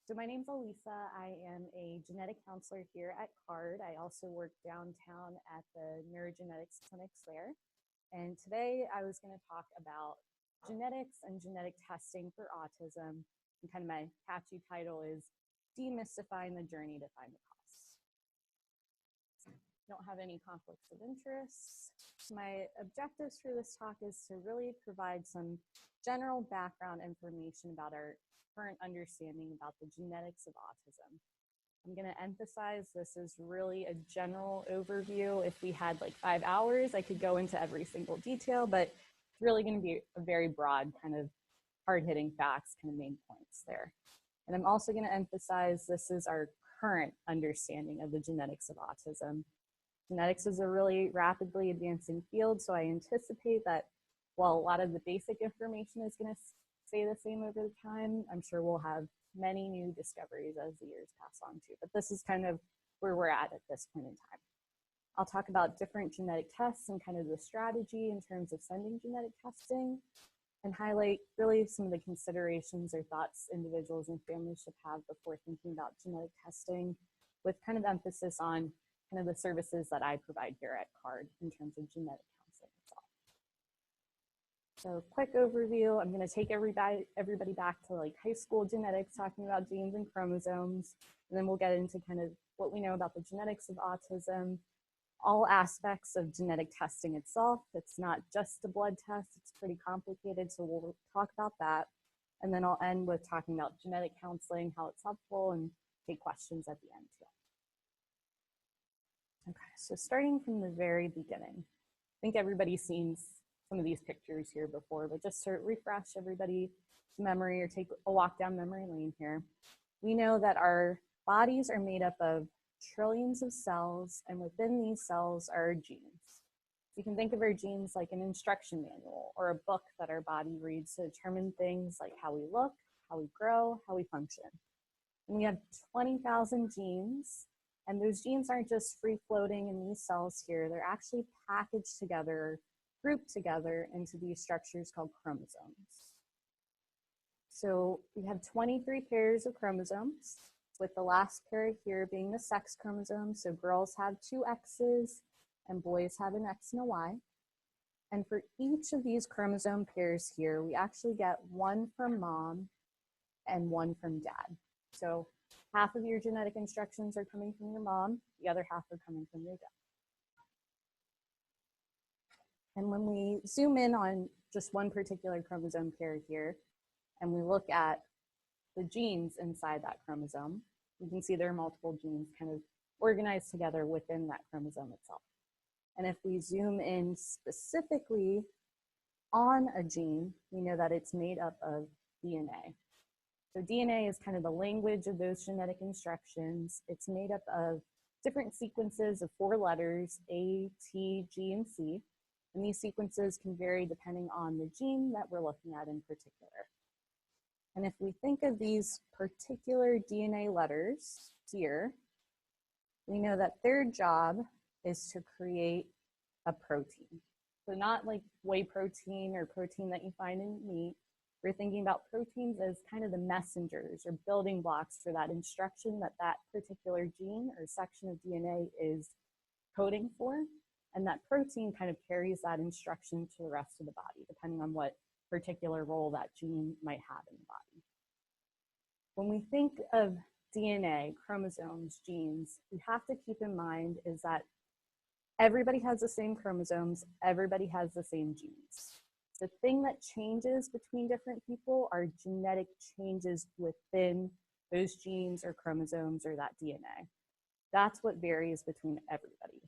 So my name's Elisa. I am a genetic counselor here at CARD. I also work downtown at the neurogenetics clinics there. And today I was going to talk about genetics and genetic testing for autism. And kind of my catchy title is Demystifying the Journey to Find the Cause. Don't have any conflicts of interest. My objectives for this talk is to really provide some general background information about our current understanding about the genetics of autism. I'm going to emphasize this is really a general overview. If we had like 5 hours, I could go into every single detail, but it's really going to be a very broad kind of hard-hitting facts, kind of main points there. And I'm also going to emphasize this is our current understanding of the genetics of autism. Genetics is a really rapidly advancing field, so I anticipate that while a lot of the basic information is going to stay the same over the time, I'm sure we'll have many new discoveries as the years pass on too. But this is kind of where we're at this point in time. I'll talk about different genetic tests and kind of the strategy in terms of sending genetic testing, and highlight really some of the considerations or thoughts individuals and families should have before thinking about genetic testing, with kind of emphasis on kind of the services that I provide here at CARD in terms of genetic counseling itself. So quick overview, I'm going to take everybody back to like high school genetics, talking about genes and chromosomes, and then we'll get into kind of what we know about the genetics of autism, all aspects of genetic testing itself. It's not just a blood test, it's pretty complicated, so we'll talk about that. And then I'll end with talking about genetic counseling, how it's helpful, and take questions at the end too. Okay, so starting from the very beginning, I think everybody's seen some of these pictures here before, but just to refresh everybody's memory or take a walk down memory lane here, we know that our bodies are made up of trillions of cells, and within these cells are genes. You can think of our genes like an instruction manual or a book that our body reads to determine things like how we look, how we grow, how we function. And we have 20,000 genes, and those genes aren't just free floating in these cells here, they're actually packaged together, grouped together into these structures called chromosomes. So we have 23 pairs of chromosomes, with the last pair here being the sex chromosome. So girls have 2 X's and boys have an X and a Y. And for each of these chromosome pairs here, we actually get one from mom and one from dad. So half of your genetic instructions are coming from your mom, the other half are coming from your dad. And when we zoom in on just one particular chromosome pair here, and we look at the genes inside that chromosome, you can see there are multiple genes kind of organized together within that chromosome itself. And if we zoom in specifically on a gene, we know that it's made up of DNA. So DNA is kind of the language of those genetic instructions. It's made up of different sequences of 4 letters, A, T, G, and C. And these sequences can vary depending on the gene that we're looking at in particular. And if we think of these particular DNA letters here, we know that their job is to create a protein. So not like whey protein or protein that you find in meat. We're thinking about proteins as kind of the messengers or building blocks for that instruction that that particular gene or section of DNA is coding for. And that protein kind of carries that instruction to the rest of the body, depending on what particular role that gene might have in the body. When we think of DNA, chromosomes, genes, we have to keep in mind is that everybody has the same chromosomes, everybody has the same genes. The thing that changes between different people are genetic changes within those genes or chromosomes or that DNA. That's what varies between everybody.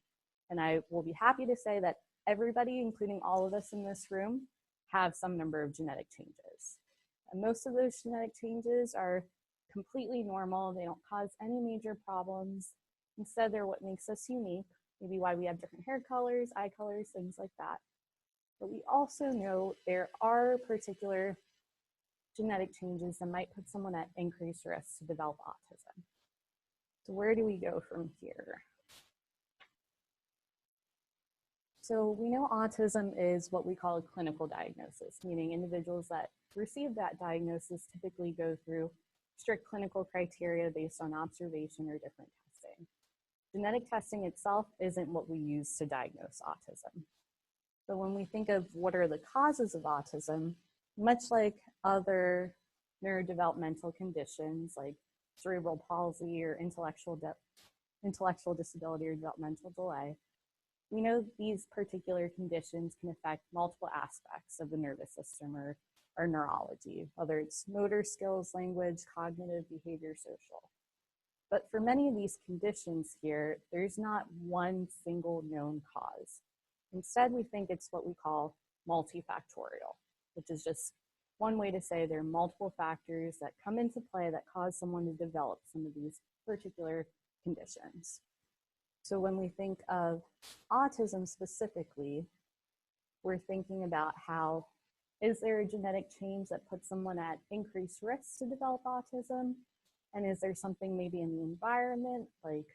And I will be happy to say that everybody, including all of us in this room, have some number of genetic changes. And most of those genetic changes are completely normal. They don't cause any major problems. Instead, they're what makes us unique, maybe why we have different hair colors, eye colors, things like that. But we also know there are particular genetic changes that might put someone at increased risk to develop autism. So where do we go from here? So we know autism is what we call a clinical diagnosis, meaning individuals that receive that diagnosis typically go through strict clinical criteria based on observation or different testing. Genetic testing itself isn't what we use to diagnose autism. So when we think of what are the causes of autism, much like other neurodevelopmental conditions like cerebral palsy or intellectual disability or developmental delay, we know these particular conditions can affect multiple aspects of the nervous system or neurology, whether it's motor skills, language, cognitive, behavior, social. But for many of these conditions here, there's not one single known cause. Instead, we think it's what we call multifactorial, which is just one way to say there are multiple factors that come into play that cause someone to develop some of these particular conditions. So when we think of autism specifically, we're thinking about how, is there a genetic change that puts someone at increased risk to develop autism? And is there something maybe in the environment, like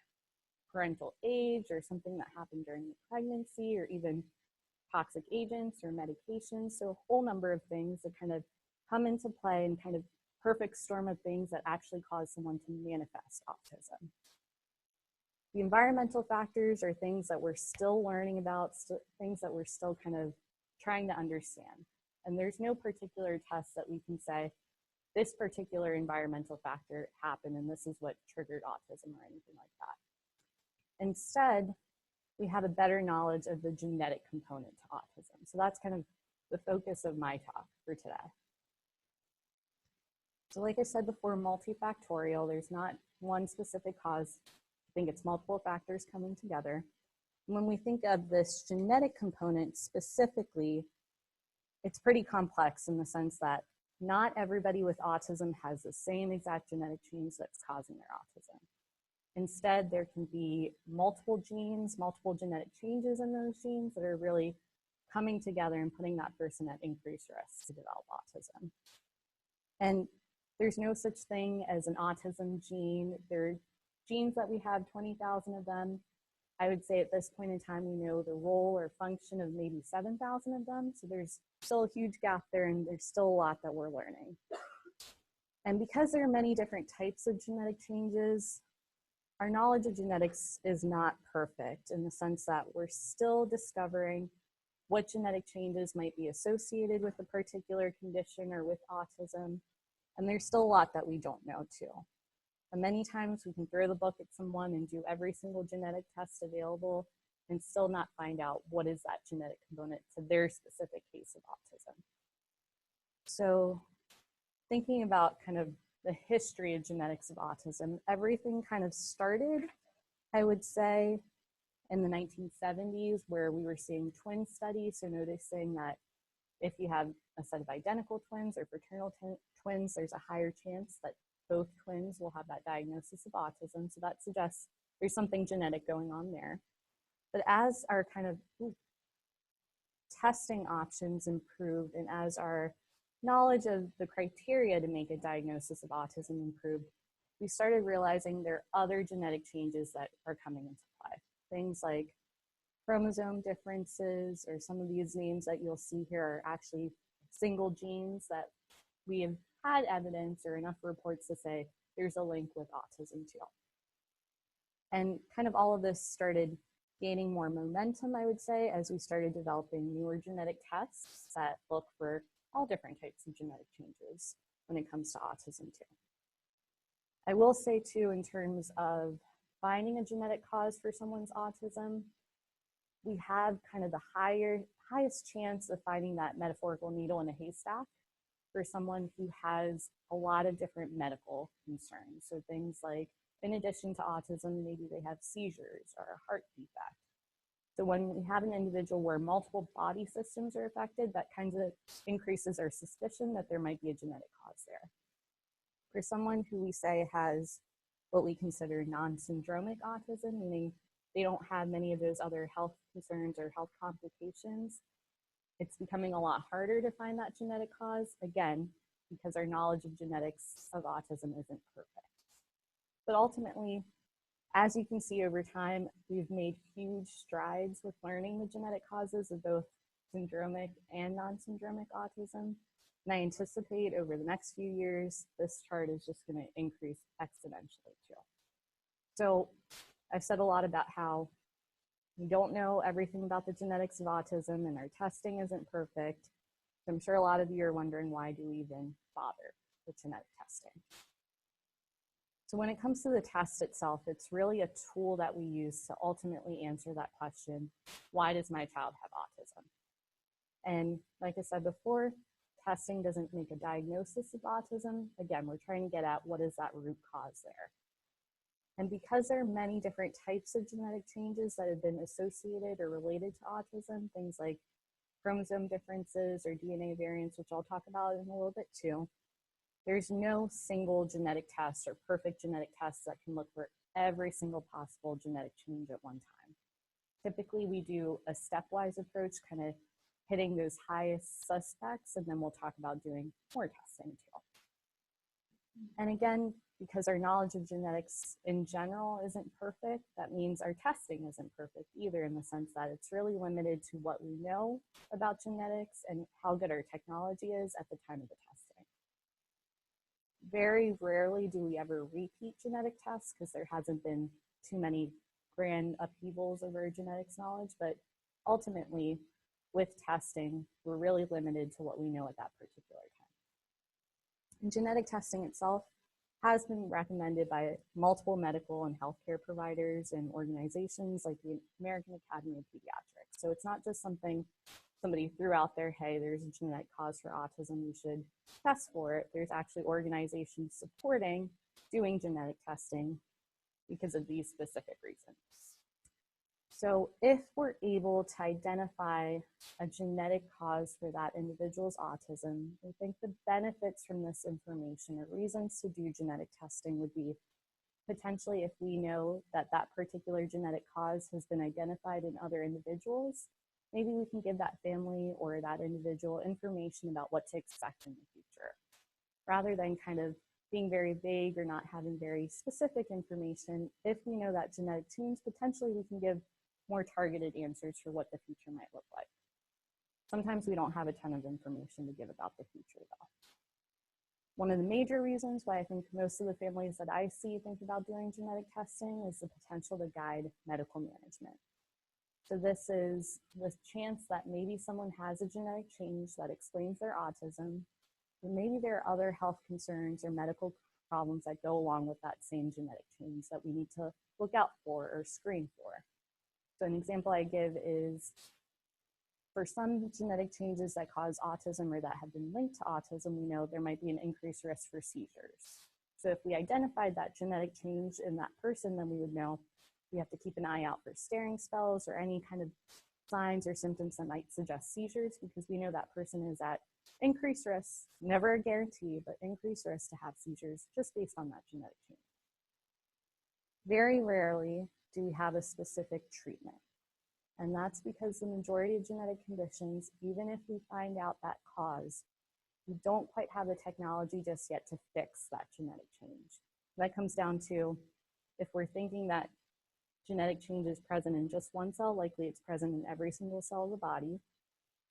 parental age or something that happened during the pregnancy, or even toxic agents or medications? So a whole number of things that kind of come into play and kind of perfect storm of things that actually cause someone to manifest autism. The environmental factors are things that we're still learning about, things that we're still kind of trying to understand. And there's no particular test that we can say, this particular environmental factor happened and this is what triggered autism or anything like that. Instead, we have a better knowledge of the genetic component to autism. So that's kind of the focus of my talk for today. So like I said before, multifactorial, there's not one specific cause. I think it's multiple factors coming together. And when we think of this genetic component specifically, it's pretty complex in the sense that not everybody with autism has the same exact genetic change that's causing their autism. Instead, there can be multiple genes, multiple genetic changes in those genes that are really coming together and putting that person at increased risk to develop autism. And there's no such thing as an autism gene. There are genes that we have 20,000 of them. I would say at this point in time, we know the role or function of maybe 7,000 of them. So there's still a huge gap there, and there's still a lot that we're learning. And because there are many different types of genetic changes, our knowledge of genetics is not perfect in the sense that we're still discovering what genetic changes might be associated with a particular condition or with autism. And there's still a lot that we don't know too. And many times we can throw the book at someone and do every single genetic test available and still not find out what is that genetic component to their specific case of autism. So thinking about kind of the history of genetics of autism, everything kind of started, I would say, in the 1970s, where we were seeing twin studies. So noticing that if you have a set of identical twins or fraternal twins, there's a higher chance that both twins will have that diagnosis of autism. So that suggests there's something genetic going on there. But as our kind of testing options improved and as our knowledge of the criteria to make a diagnosis of autism improved, we started realizing there are other genetic changes that are coming into play. Things like chromosome differences, or some of these names that you'll see here are actually single genes that we have had evidence or enough reports to say there's a link with autism too. And kind of all of this started gaining more momentum, I would say, as we started developing newer genetic tests that look for all different types of genetic changes when it comes to autism too. I will say too, in terms of finding a genetic cause for someone's autism, we have kind of the highest chance of finding that metaphorical needle in a haystack for someone who has a lot of different medical concerns. So things like, in addition to autism, maybe they have seizures or a heart defect. So when we have an individual where multiple body systems are affected, that kind of increases our suspicion that there might be a genetic cause there. For someone who we say has what we consider non-syndromic autism, meaning they don't have many of those other health concerns or health complications, it's becoming a lot harder to find that genetic cause, again, because our knowledge of genetics of autism isn't perfect. But ultimately, as you can see over time, we've made huge strides with learning the genetic causes of both syndromic and non-syndromic autism. And I anticipate over the next few years, this chart is just going to increase exponentially too. So I've said a lot about how we don't know everything about the genetics of autism and our testing isn't perfect. So I'm sure a lot of you are wondering, why do we even bother with genetic testing? So when it comes to the test itself, it's really a tool that we use to ultimately answer that question, why does my child have autism? And like I said before, testing doesn't make a diagnosis of autism. Again, we're trying to get at what is that root cause there. And because there are many different types of genetic changes that have been associated or related to autism, things like chromosome differences or DNA variants, which I'll talk about in a little bit too, there's no single genetic test or perfect genetic test that can look for every single possible genetic change at one time. Typically, we do a stepwise approach, kind of hitting those highest suspects, and then we'll talk about doing more testing too. And again, because our knowledge of genetics in general isn't perfect, that means our testing isn't perfect either, in the sense that it's really limited to what we know about genetics and how good our technology is at the time of the testing. Very rarely do we ever repeat genetic tests because there hasn't been too many grand upheavals of our genetics knowledge, but ultimately with testing, we're really limited to what we know at that particular time. And genetic testing itself has been recommended by multiple medical and healthcare providers and organizations like the American Academy of Pediatrics. So it's not just something somebody threw out there, hey, there's a genetic cause for autism, you should test for it. There's actually organizations supporting doing genetic testing because of these specific reasons. So if we're able to identify a genetic cause for that individual's autism, I think the benefits from this information or reasons to do genetic testing would be potentially if we know that that particular genetic cause has been identified in other individuals, maybe we can give that family or that individual information about what to expect in the future, rather than kind of being very vague or not having very specific information. If we know that genetic change, potentially we can give more targeted answers for what the future might look like. Sometimes we don't have a ton of information to give about the future though. One of the major reasons why I think most of the families that I see think about doing genetic testing is the potential to guide medical management. So this is the chance that maybe someone has a genetic change that explains their autism, and maybe there are other health concerns or medical problems that go along with that same genetic change that we need to look out for or screen for. So an example I give is for some genetic changes that cause autism or that have been linked to autism, we know there might be an increased risk for seizures. So if we identified that genetic change in that person, then we would know we have to keep an eye out for staring spells or any kind of signs or symptoms that might suggest seizures, because we know that person is at increased risk, never a guarantee, but increased risk to have seizures just based on that genetic change. Very rarely do we have a specific treatment. And that's because the majority of genetic conditions, even if we find out that cause, we don't quite have the technology just yet to fix that genetic change. That comes down to, if we're thinking that genetic change is present in just one cell, likely it's present in every single cell of the body.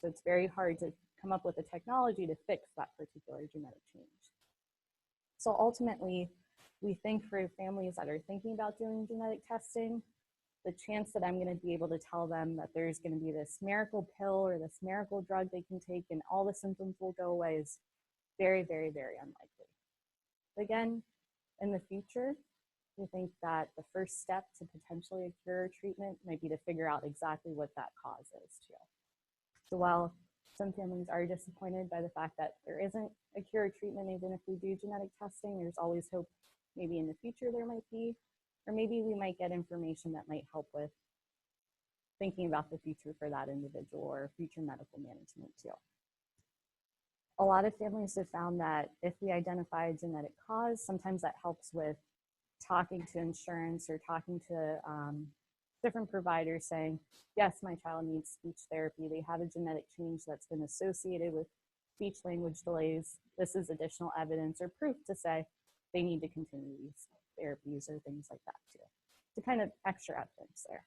So it's very hard to come up with a technology to fix that particular genetic change. So ultimately, we think for families that are thinking about doing genetic testing, the chance that I'm going to be able to tell them that there's going to be this miracle pill or this miracle drug they can take and all the symptoms will go away is very, very, very unlikely. Again, in the future, we think that the first step to potentially a cure or treatment might be to figure out exactly what that cause is too. So while some families are disappointed by the fact that there isn't a cure or treatment, even if we do genetic testing, there's always hope maybe in the future there might be, or maybe we might get information that might help with thinking about the future for that individual or future medical management too. A lot of families have found that if we identify a genetic cause, sometimes that helps with talking to insurance or talking to different providers saying, yes, my child needs speech therapy. They have a genetic change that's been associated with speech language delays. This is additional evidence or proof to say they need to continue these therapies or things like that too, to kind of extra evidence there.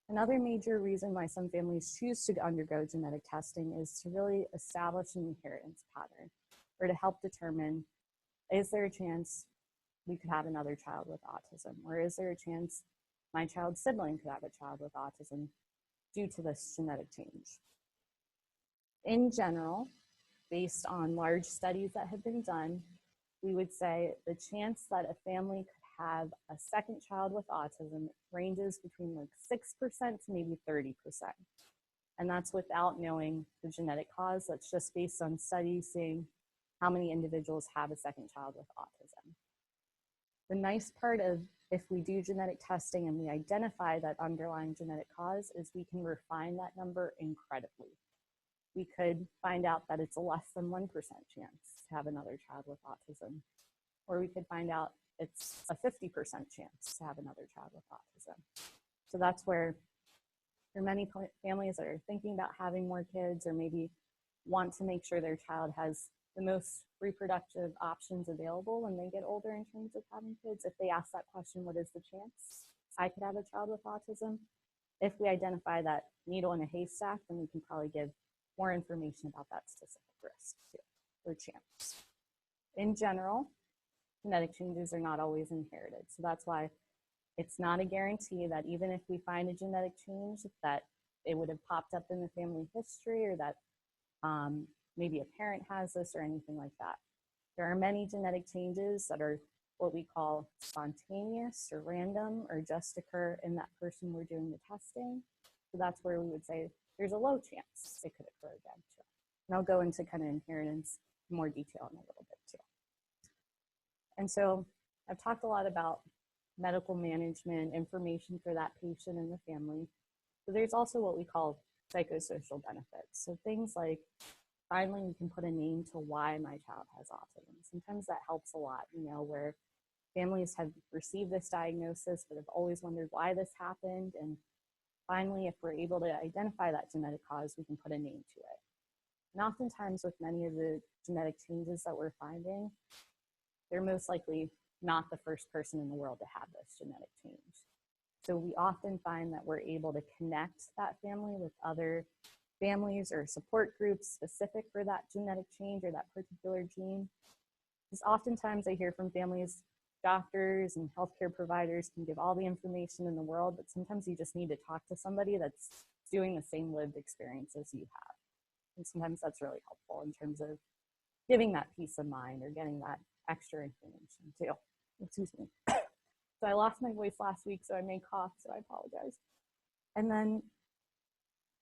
Another major reason why some families choose to undergo genetic testing is to really establish an inheritance pattern, or to help determine, is there a chance we could have another child with autism? Or is there a chance my child's sibling could have a child with autism due to this genetic change? In general, based on large studies that have been done, we would say the chance that a family could have a second child with autism ranges between like 6% to maybe 30%. And that's without knowing the genetic cause. That's just based on studies seeing how many individuals have a second child with autism. The nice part of if we do genetic testing and we identify that underlying genetic cause is we can refine that number incredibly. We could find out that it's a less than 1% chance to have another child with autism, or we could find out it's a 50% chance to have another child with autism. So that's where for many families that are thinking about having more kids, or maybe want to make sure their child has the most reproductive options available when they get older in terms of having kids, if they ask that question, what is the chance I could have a child with autism? If we identify that needle in a haystack, then we can probably give more information about that specific risk too, or chance. In general, genetic changes are not always inherited. So that's why it's not a guarantee that even if we find a genetic change, that it would have popped up in the family history, or that maybe a parent has this or anything like that. There are many genetic changes that are what we call spontaneous or random, or just occur in that person we're doing the testing. So that's where we would say there's a low chance it could occur again too. And I'll go into kind of inheritance in more detail in a little bit too. And so I've talked a lot about medical management, information for that patient and the family. But there's also what we call psychosocial benefits. So things like, finally, we can put a name to why my child has autism. Sometimes that helps a lot, where families have received this diagnosis but have always wondered why this happened. And finally, if we're able to identify that genetic cause, we can put a name to it. And oftentimes with many of the genetic changes that we're finding, they're most likely not the first person in the world to have this genetic change. So we often find that we're able to connect that family with other families or support groups specific for that genetic change or that particular gene. Because oftentimes I hear from families, doctors and healthcare providers can give all the information in the world, but sometimes you just need to talk to somebody that's doing the same lived experience as you have. And sometimes that's really helpful in terms of giving that peace of mind or getting that extra information too. Excuse me. So I lost my voice last week, so I may cough, so I apologize. And then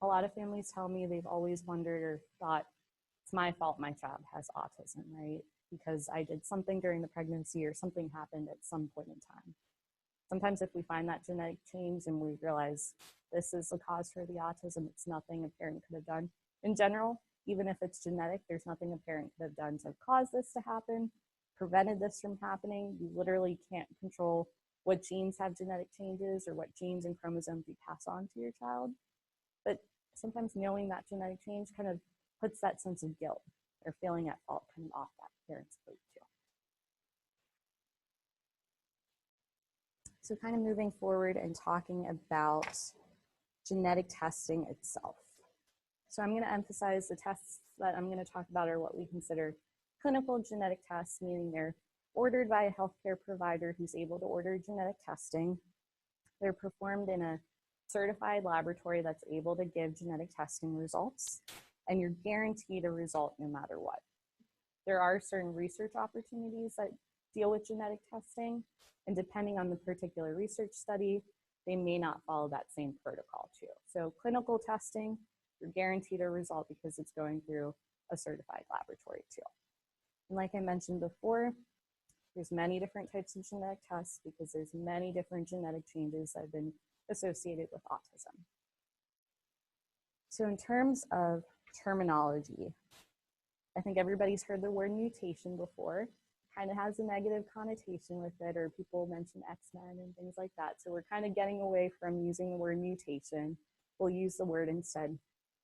a lot of families tell me they've always wondered or thought, it's my fault my child has autism, right? Because I did something during the pregnancy or something happened at some point in time. Sometimes if we find that genetic change and we realize this is the cause for the autism, it's nothing a parent could have done. In general, even if it's genetic, there's nothing a parent could have done to cause this to happen, prevented this from happening. You literally can't control what genes have genetic changes or what genes and chromosomes you pass on to your child. But sometimes knowing that genetic change kind of puts that sense of guilt or feeling at fault kind of off that parent's plate too. So kind of moving forward and talking about genetic testing itself. So I'm going to emphasize the tests that I'm going to talk about are what we consider clinical genetic tests, meaning they're ordered by a healthcare provider who's able to order genetic testing. They're performed in a certified laboratory that's able to give genetic testing results, and you're guaranteed a result no matter what. There are certain research opportunities that deal with genetic testing, and depending on the particular research study, they may not follow that same protocol too. So clinical testing, you're guaranteed a result because it's going through a certified laboratory too. And like I mentioned before, there's many different types of genetic tests because there's many different genetic changes that have been associated with autism. So in terms of terminology, I think everybody's heard the word mutation before. Kind of has a negative connotation with it, or people mention X-Men and things like that. So we're kind of getting away from using the word mutation. We'll use the word instead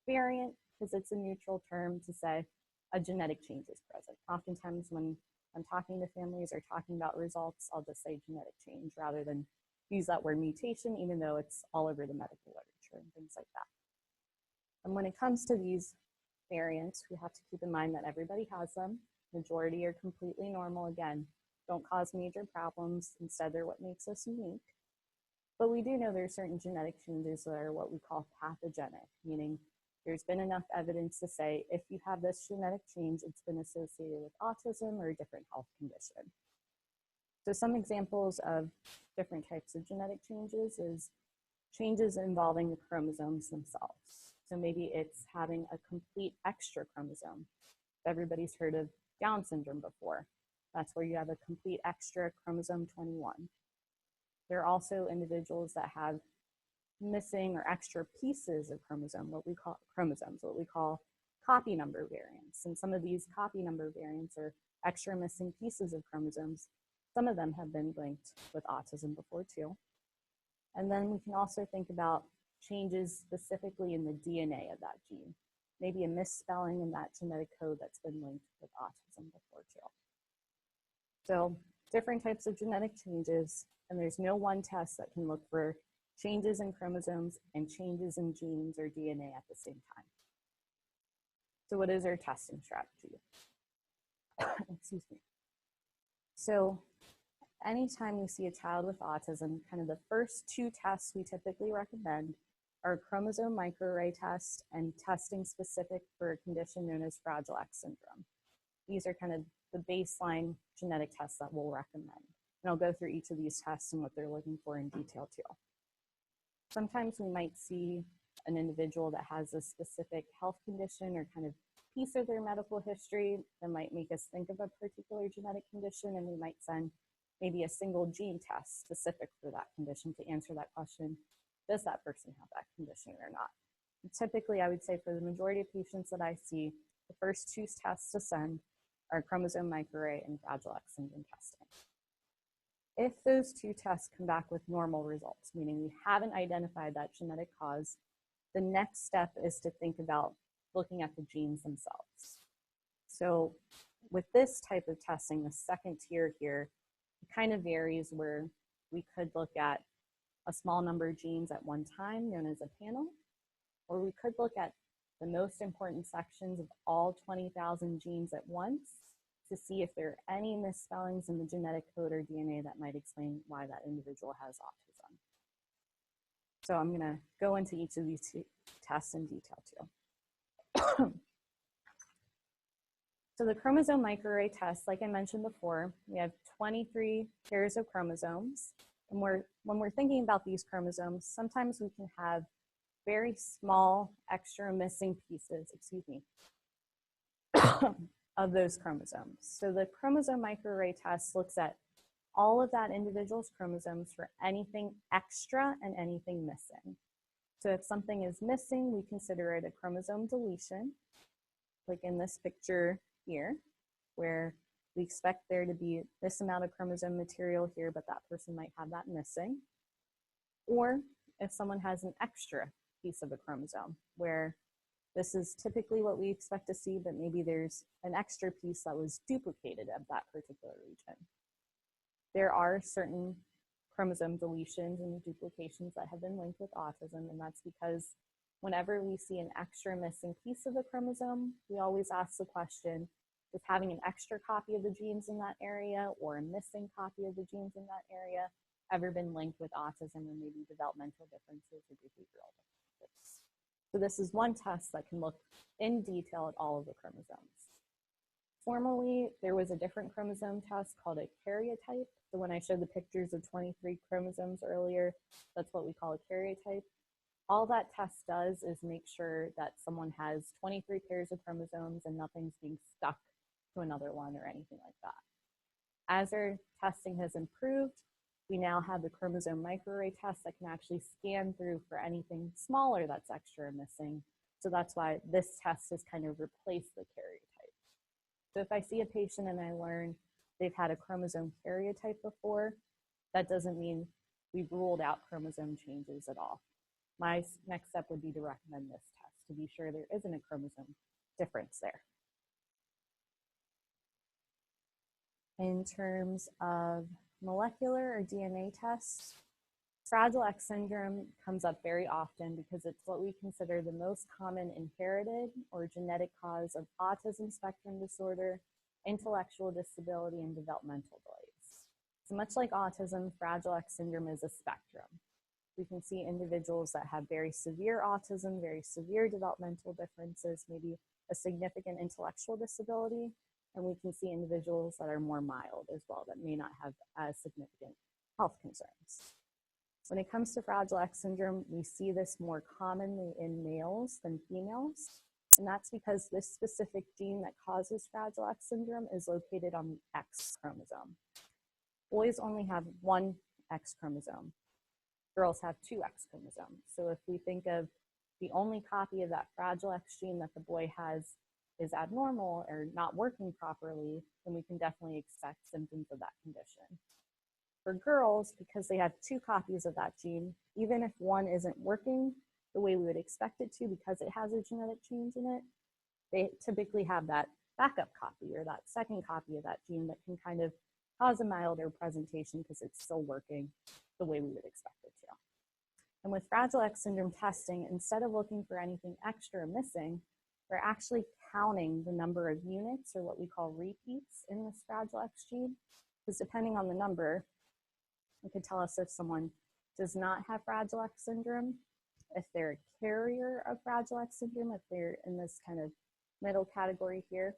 variant, because it's a neutral term to say a genetic change is present. Oftentimes when I'm talking to families or talking about results, I'll just say genetic change rather than use that word mutation, even though it's all over the medical literature and things like that. And when it comes to these variants, we have to keep in mind that everybody has them. Majority are completely normal. Again, don't cause major problems. Instead, they're what makes us unique. But we do know there are certain genetic changes that are what we call pathogenic, meaning there's been enough evidence to say if you have this genetic change, it's been associated with autism or a different health condition. So some examples of different types of genetic changes is changes involving the chromosomes themselves. So maybe it's having a complete extra chromosome. Everybody's heard of Down syndrome before. That's where you have a complete extra chromosome 21. There are also individuals that have missing or extra pieces of what we call copy number variants. And some of these copy number variants are extra missing pieces of chromosomes. Some of them have been linked with autism before too. And then we can also think about changes specifically in the DNA of that gene, maybe a misspelling in that genetic code that's been linked with autism before too. So different types of genetic changes, and there's no one test that can look for changes in chromosomes and changes in genes or DNA at the same time. So what is our testing strategy? Excuse me. So anytime we see a child with autism, kind of the first two tests we typically recommend are chromosome microarray test and testing specific for a condition known as Fragile X syndrome. These are kind of the baseline genetic tests that we'll recommend. And I'll go through each of these tests and what they're looking for in detail too. Sometimes we might see an individual that has a specific health condition or kind of piece of their medical history that might make us think of a particular genetic condition, and we might send maybe a single gene test specific for that condition to answer that question, does that person have that condition or not? And typically, I would say for the majority of patients that I see, the first two tests to send are chromosome microarray and Fragile X syndrome testing. If those two tests come back with normal results, meaning we haven't identified that genetic cause, the next step is to think about looking at the genes themselves. So with this type of testing, the second tier here, it kind of varies where we could look at a small number of genes at one time, known as a panel, or we could look at the most important sections of all 20,000 genes at once to see if there are any misspellings in the genetic code or DNA that might explain why that individual has autism. So I'm going to go into each of these tests in detail too. So the chromosome microarray test, like I mentioned before, we have 23 pairs of chromosomes. And when we're thinking about these chromosomes, sometimes we can have very small extra missing pieces, of those chromosomes. So the chromosome microarray test looks at all of that individual's chromosomes for anything extra and anything missing. So if something is missing, we consider it a chromosome deletion, like in this picture here, where we expect there to be this amount of chromosome material here, but that person might have that missing. Or if someone has an extra piece of a chromosome, where this is typically what we expect to see, but maybe there's an extra piece that was duplicated of that particular region. There are certain chromosome deletions and duplications that have been linked with autism, and that's because whenever we see an extra missing piece of the chromosome, we always ask the question, is having an extra copy of the genes in that area or a missing copy of the genes in that area ever been linked with autism or maybe developmental differences or behavioral differences? So this is one test that can look in detail at all of the chromosomes. Formerly, there was a different chromosome test called a karyotype. So when I showed the pictures of 23 chromosomes earlier, that's what we call a karyotype. All that test does is make sure that someone has 23 pairs of chromosomes and nothing's being stuck to another one or anything like that. As our testing has improved, we now have the chromosome microarray test that can actually scan through for anything smaller that's extra or missing. So that's why this test has kind of replaced the karyotype. So if I see a patient and I learn they've had a chromosome karyotype before, that doesn't mean we've ruled out chromosome changes at all. My next step would be to recommend this test to be sure there isn't a chromosome difference there. In terms of molecular or DNA tests, Fragile X syndrome comes up very often because it's what we consider the most common inherited or genetic cause of autism spectrum disorder, intellectual disability, and developmental delays. So much like autism, Fragile X syndrome is a spectrum. We can see individuals that have very severe autism, very severe developmental differences, maybe a significant intellectual disability, and we can see individuals that are more mild as well that may not have as significant health concerns. When it comes to Fragile X syndrome, we see this more commonly in males than females, and that's because this specific gene that causes Fragile X syndrome is located on the X chromosome. Boys only have one X chromosome. Girls have two X chromosomes. So if we think of the only copy of that Fragile X gene that the boy has is abnormal or not working properly, then we can definitely expect symptoms of that condition. For girls, because they have two copies of that gene, even if one isn't working the way we would expect it to because it has a genetic change in it, they typically have that backup copy or that second copy of that gene that can kind of cause a milder presentation because it's still working the way we would expect it to. And with Fragile X syndrome testing, instead of looking for anything extra or missing, we're actually counting the number of units, or what we call repeats, in this Fragile X gene, because depending on the number, it could tell us if someone does not have Fragile X syndrome, if they're a carrier of Fragile X syndrome, if they're in this kind of middle category here,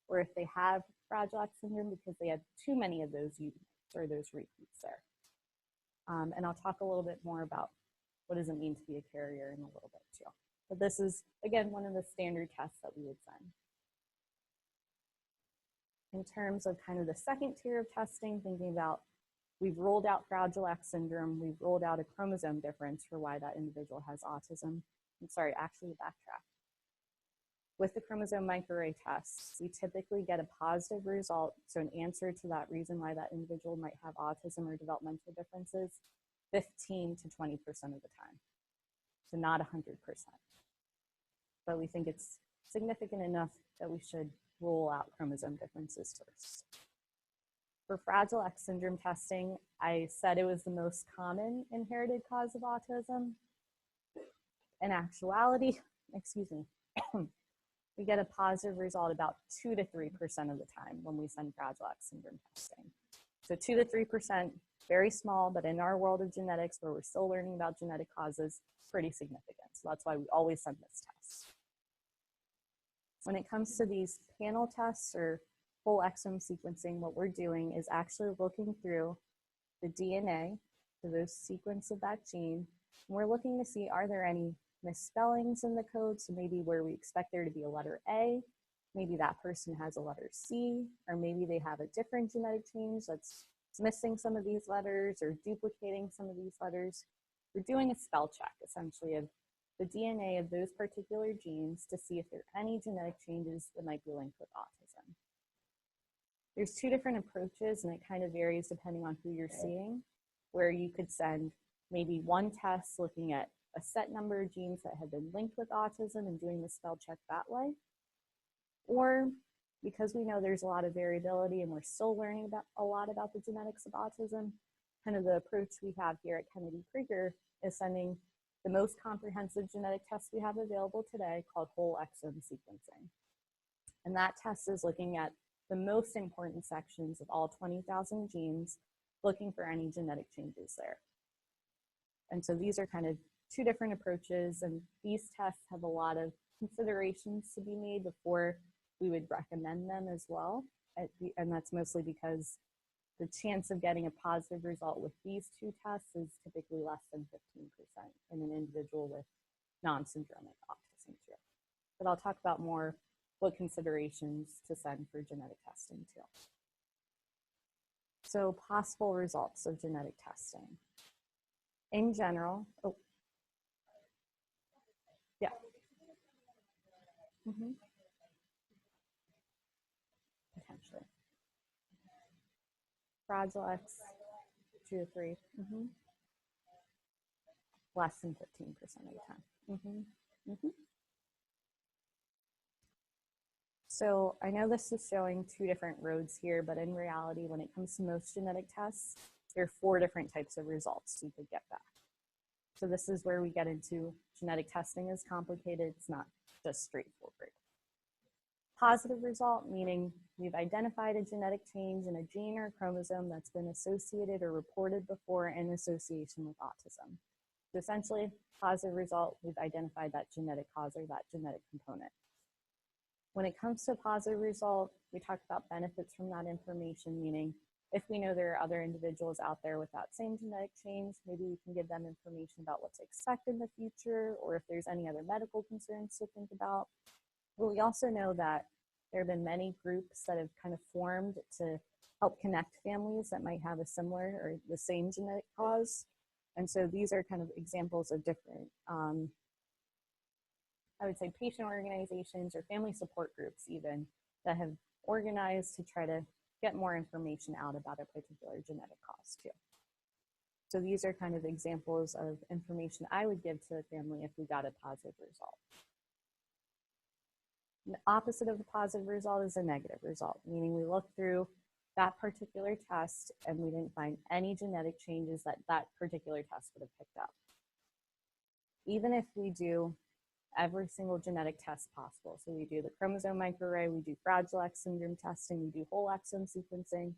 or if they have Fragile X syndrome because they have too many of those units or those repeats there. And I'll talk a little bit more about what does it mean to be a carrier in a little bit too. But this is, again, one of the standard tests that we would send. In terms of kind of the second tier of testing, thinking about we've rolled out Fragile X syndrome, we've rolled out a chromosome difference for why that individual has autism. I'm sorry, actually backtrack. With the chromosome microarray tests, we typically get a positive result, so an answer to that reason why that individual might have autism or developmental differences, 15 to 20% of the time, so not 100%. But we think it's significant enough that we should rule out chromosome differences first. For Fragile X syndrome testing, I said it was the most common inherited cause of autism. In actuality, we get a positive result about 2 to 3% of the time when we send Fragile X syndrome testing. So 2 to 3%, very small, but in our world of genetics, where we're still learning about genetic causes, pretty significant. So that's why we always send this test. When it comes to these panel tests or whole exome sequencing, what we're doing is actually looking through the DNA, so those sequence of that gene, and we're looking to see, are there any misspellings in the code? So maybe where we expect there to be a letter A, maybe that person has a letter C, or maybe they have a different genetic change that's missing some of these letters or duplicating some of these letters. We're doing a spell check, essentially, of the DNA of those particular genes to see if there are any genetic changes that might be linked with autism. There's two different approaches, and it kind of varies depending on who you're seeing, where you could send maybe one test looking at a set number of genes that have been linked with autism and doing the spell check that way. Or because we know there's a lot of variability and we're still learning a lot about the genetics of autism, kind of the approach we have here at Krieger is sending the most comprehensive genetic test we have available today called whole exome sequencing. And that test is looking at the most important sections of all 20,000 genes, looking for any genetic changes there. And so these are kind of two different approaches, and these tests have a lot of considerations to be made before we would recommend them as well. And that's mostly because the chance of getting a positive result with these two tests is typically less than 15% in an individual with non-syndromic autism too. But I'll talk about more what considerations to send for genetic testing too. So possible results of genetic testing. In general, potentially. Fragile X, 2 to 3. Less than 15% of the time. So I know this is showing two different roads here, but in reality, when it comes to most genetic tests, there are 4 different types of results you could get back. So this is where we get into genetic testing is complicated. It's not just straightforward. Positive result, meaning we've identified a genetic change in a gene or chromosome that's been associated or reported before in association with autism. So essentially, positive result, we've identified that genetic cause or that genetic component. When it comes to a positive result, we talk about benefits from that information, meaning if we know there are other individuals out there with that same genetic change, maybe we can give them information about what to expect in the future, or if there's any other medical concerns to think about. But we also know that there have been many groups that have kind of formed to help connect families that might have a similar or the same genetic cause. And so these are kind of examples of different, I would say, patient organizations or family support groups even that have organized to try to get more information out about a particular genetic cause too. So these are kind of examples of information I would give to a family if we got a positive result. The opposite of a positive result is a negative result, meaning we look through that particular test and we didn't find any genetic changes that that particular test would have picked up. Even if we do every single genetic test possible, so we do the chromosome microarray, we do Fragile X syndrome testing, we do whole exome sequencing,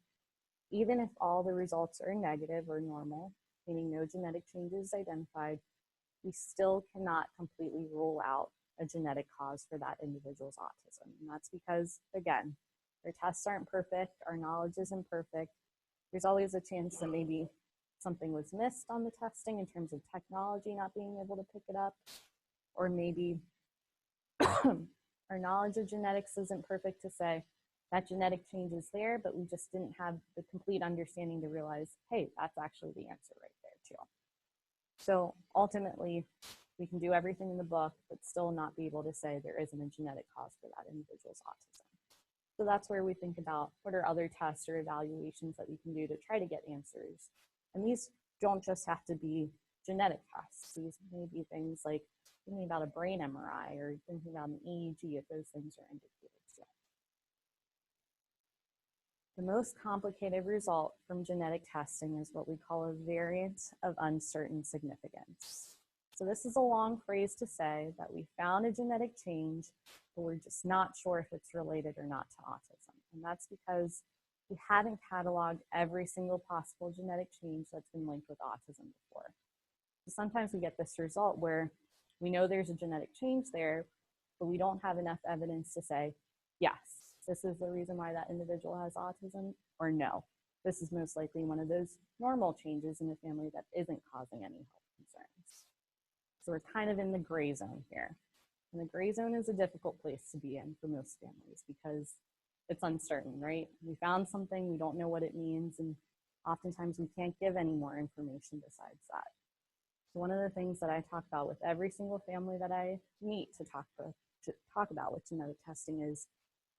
even if all the results are negative or normal, meaning no genetic changes identified, we still cannot completely rule out a genetic cause for that individual's autism. And that's because, again, our tests aren't perfect, our knowledge isn't perfect. There's always a chance that maybe something was missed on the testing in terms of technology not being able to pick it up, or maybe our knowledge of genetics isn't perfect to say that genetic change is there, but we just didn't have the complete understanding to realize, hey, that's actually the answer right there too. So ultimately, we can do everything in the book, but still not be able to say there isn't a genetic cause for that individual's autism. So that's where we think about what are other tests or evaluations that we can do to try to get answers. And these don't just have to be genetic tests. These may be things like thinking about a brain MRI or thinking about an EEG if those things are indicated too. The most complicated result from genetic testing is what we call a variant of uncertain significance. So this is a long phrase to say that we found a genetic change, but we're just not sure if it's related or not to autism. And that's because we hadn't cataloged every single possible genetic change that's been linked with autism before. So sometimes we get this result where we know there's a genetic change there, but we don't have enough evidence to say, yes, this is the reason why that individual has autism, or no, this is most likely one of those normal changes in the family that isn't causing any health concerns. So we're kind of in the gray zone here. And the gray zone is a difficult place to be in for most families because it's uncertain, right? We found something, we don't know what it means, and oftentimes we can't give any more information besides that. So one of the things that I talk about with every single family that I meet to talk about with genetic testing is,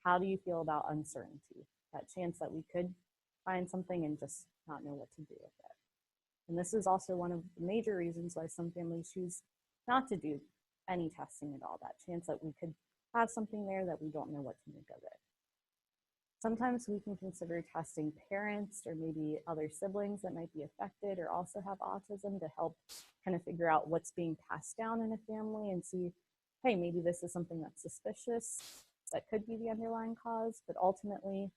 how do you feel about uncertainty? That chance that we could find something and just not know what to do with it. And this is also one of the major reasons why some families choose not to do any testing at all, that chance that we could have something there that we don't know what to make of it. Sometimes we can consider testing parents or maybe other siblings that might be affected or also have autism to help kind of figure out what's being passed down in a family and see, hey, maybe this is something that's suspicious that could be the underlying cause, but ultimately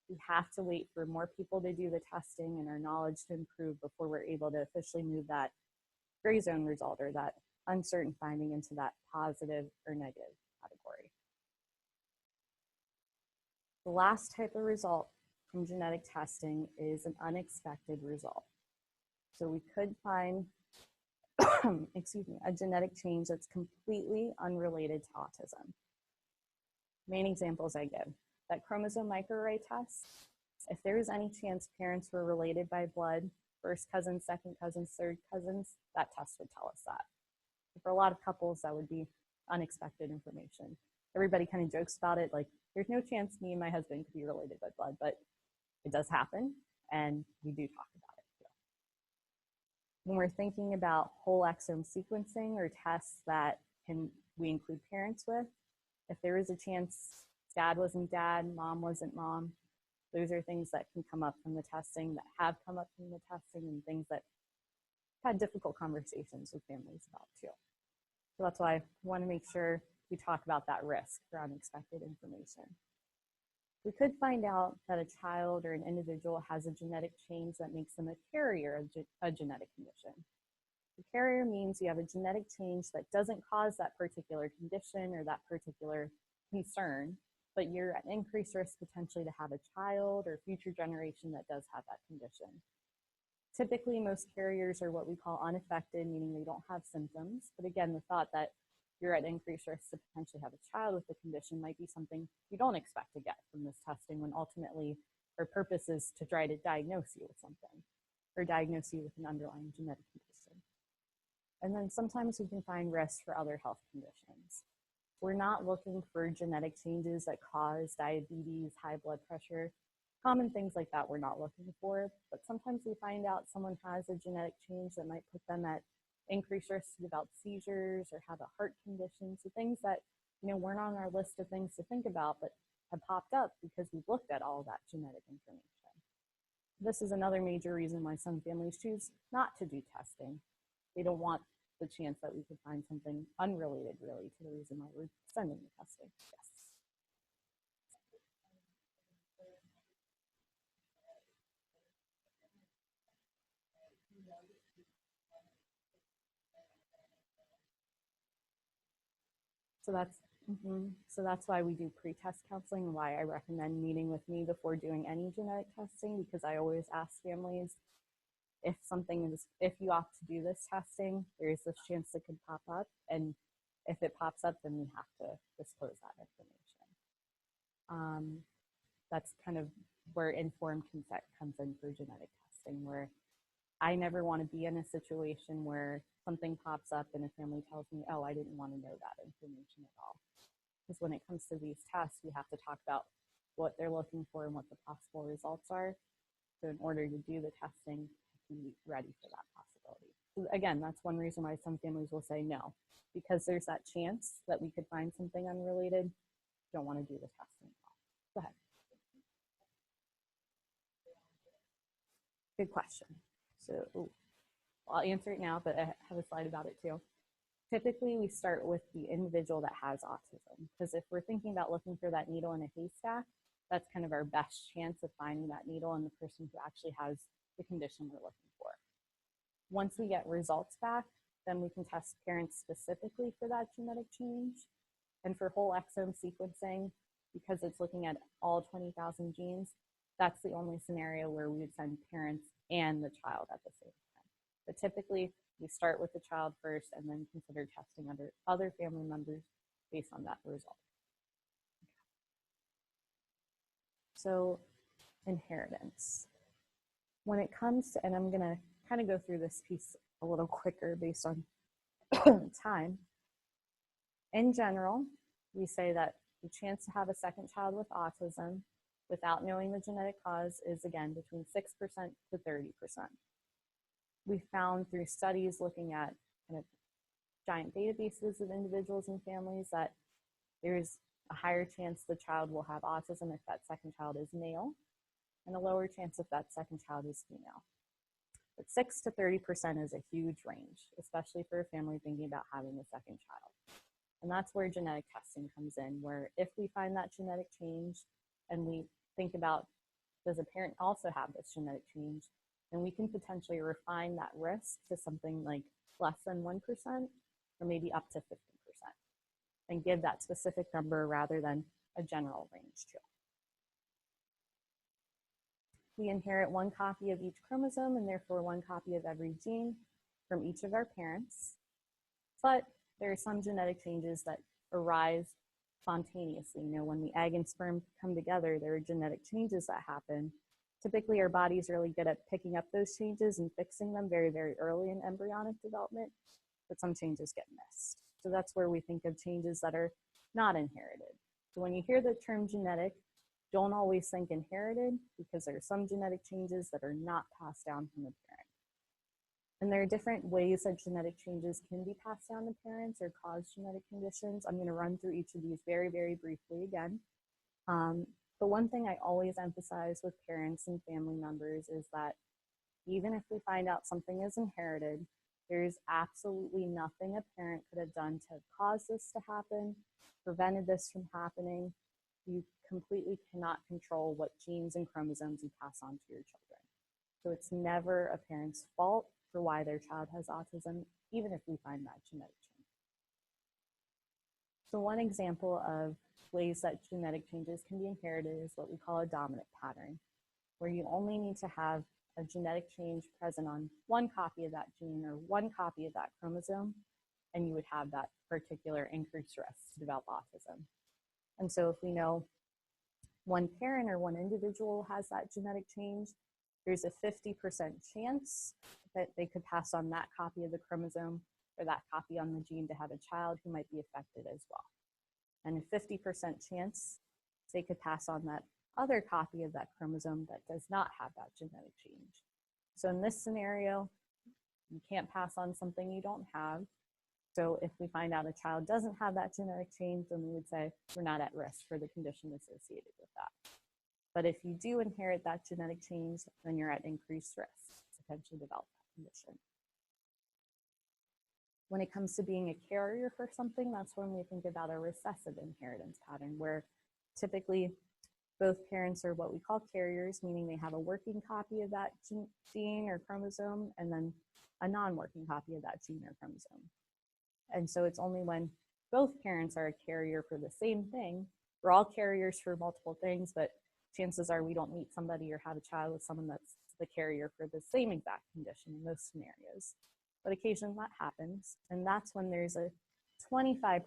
we have to wait for more people to do the testing and our knowledge to improve before we're able to officially move that gray zone result or that uncertain finding into that positive or negative category. The last type of result from genetic testing is an unexpected result. So we could find a genetic change that's completely unrelated to autism. Main examples I give, that chromosome microarray test, if there is any chance parents were related by blood, first cousins, second cousins, third cousins, that test would tell us that. For a lot of couples, that would be unexpected information. Everybody kind of jokes about it, like, there's no chance me and my husband could be related by blood, but it does happen, and we do talk about it too. When we're thinking about whole exome sequencing or tests that we include parents with, if there is a chance dad wasn't dad, mom wasn't mom, Those are things that can come up from the testing, that have come up from the testing, and things that had difficult conversations with families about too. So that's why I want to make sure we talk about that risk for unexpected information. We could find out that a child or an individual has a genetic change that makes them a carrier of a genetic condition. The carrier means you have a genetic change that doesn't cause that particular condition or that particular concern, but you're at increased risk potentially to have a child or future generation that does have that condition. Typically, most carriers are what we call unaffected, meaning they don't have symptoms. But again, the thought that you're at increased risk to potentially have a child with the condition might be something you don't expect to get from this testing, when ultimately our purpose is to try to diagnose you with something or diagnose you with an underlying genetic condition. And then sometimes we can find risks for other health conditions. We're not looking for genetic changes that cause diabetes, high blood pressure, common things like that we're not looking for, but sometimes we find out someone has a genetic change that might put them at increased risk to develop seizures or have a heart condition. So things that, weren't on our list of things to think about, but have popped up because we've looked at all of that genetic information. This is another major reason why some families choose not to do testing. They don't want the chance that we could find something unrelated really to the reason why we're sending the testing. Yes. So that's why we do pre-test counseling, and why I recommend meeting with me before doing any genetic testing, because I always ask families, if you opt to do this testing, there's this chance it could pop up, and if it pops up, then we have to disclose that information. That's kind of where informed consent comes in for genetic testing, where I never want to be in a situation where something pops up and a family tells me, oh, I didn't want to know that information at all. Because when it comes to these tests, we have to talk about what they're looking for and what the possible results are. So in order to do the testing, be ready for that possibility. So again, that's one reason why some families will say no, because there's that chance that we could find something unrelated. Don't want to do the testing at all. Go ahead. Good question. So I'll answer it now, but I have a slide about it too. Typically, we start with the individual that has autism, because if we're thinking about looking for that needle in a haystack, that's kind of our best chance of finding that needle in the person who actually has the condition we're looking for. Once we get results back, then we can test parents specifically for that genetic change. And for whole exome sequencing, because it's looking at all 20,000 genes, that's the only scenario where we would send parents and the child at the same time. But typically, we start with the child first and then consider testing under other family members based on that result. So, inheritance. When it comes to, and I'm going to kind of go through this piece a little quicker based on time. In general, we say that the chance to have a second child with autism without knowing the genetic cause is, again, between 6% to 30%. We found through studies looking at kind of giant databases of individuals and families that there's a higher chance the child will have autism if that second child is male, and a lower chance if that second child is female. But 6 to 30% is a huge range, especially for a family thinking about having a second child. And that's where genetic testing comes in, where if we find that genetic change and we think about, does a parent also have this genetic change, then we can potentially refine that risk to something like less than 1% or maybe up to 50% and give that specific number rather than a general range too. We inherit one copy of each chromosome and therefore one copy of every gene from each of our parents. But there are some genetic changes that arise spontaneously. When the egg and sperm come together, there are genetic changes that happen. Typically, our body's really good at picking up those changes and fixing them very, very early in embryonic development, but some changes get missed. So that's where we think of changes that are not inherited. So when you hear the term genetic, don't always think inherited, because there are some genetic changes that are not passed down from the parent. And there are different ways that genetic changes can be passed down to parents or cause genetic conditions. I'm going to run through each of these very, very briefly again. The one thing I always emphasize with parents and family members is that even if we find out something is inherited, there's absolutely nothing a parent could have done to cause this to happen, prevented this from happening. You completely cannot control what genes and chromosomes you pass on to your children. So it's never a parent's fault for why their child has autism, even if we find that genetic change. So one example of ways that genetic changes can be inherited is what we call a dominant pattern, where you only need to have a genetic change present on one copy of that gene or one copy of that chromosome, and you would have that particular increased risk to develop autism. And so if we know one parent or one individual has that genetic change, there's a 50% chance that they could pass on that copy of the chromosome or that copy on the gene to have a child who might be affected as well. And a 50% chance they could pass on that other copy of that chromosome that does not have that genetic change. So in this scenario, you can't pass on something you don't have. So if we find out a child doesn't have that genetic change, then we would say we're not at risk for the condition associated with that. But if you do inherit that genetic change, then you're at increased risk to potentially develop that condition. When it comes to being a carrier for something, that's when we think about a recessive inheritance pattern, where typically both parents are what we call carriers, meaning they have a working copy of that gene or chromosome, and then a non-working copy of that gene or chromosome. And so it's only when both parents are a carrier for the same thing. We're all carriers for multiple things, but chances are we don't meet somebody or have a child with someone that's the carrier for the same exact condition in most scenarios. But occasionally that happens, and that's when there's a 25%